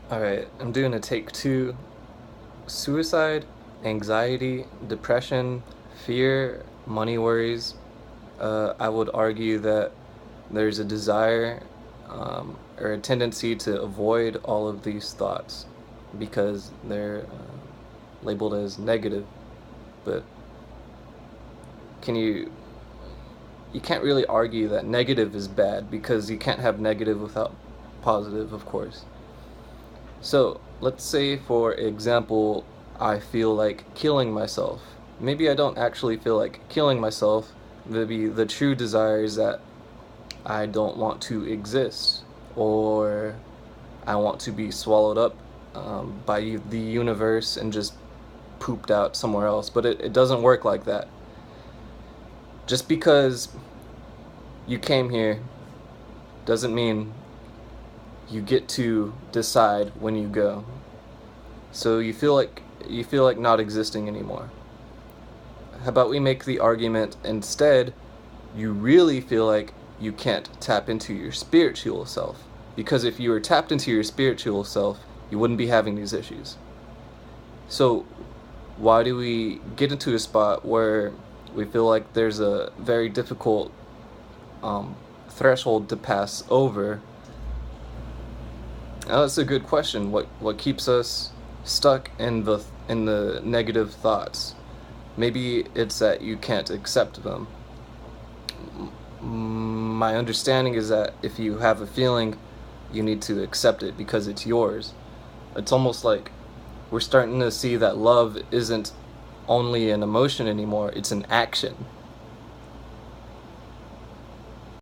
Alright, I'm doing a take two. Suicide, anxiety, depression, fear, money worries. I would argue that there's a desire or a tendency to avoid all of these thoughts because they're labeled as negative. But can you can't really argue that negative is bad because you can't have negative without positive, of course. So let's say, for example, I feel like killing myself. Maybe I don't actually feel like killing myself. Maybe the true desire is that I don't want to exist, or I want to be swallowed up by the universe and just pooped out somewhere else. But it doesn't work like that. Just because you came here doesn't mean you get to decide when you go. So you feel like not existing anymore. How about we make the argument instead you really feel like you can't tap into your spiritual self? Because if you were tapped into your spiritual self, you wouldn't be having these issues. So why do we get into a spot where we feel like there's a very difficult threshold to pass over? Now, that's a good question. What keeps us stuck in the negative thoughts? Maybe it's that you can't accept them. My understanding is that if you have a feeling, you need to accept it because it's yours. It's almost like we're starting to see that love isn't only an emotion anymore, it's an action.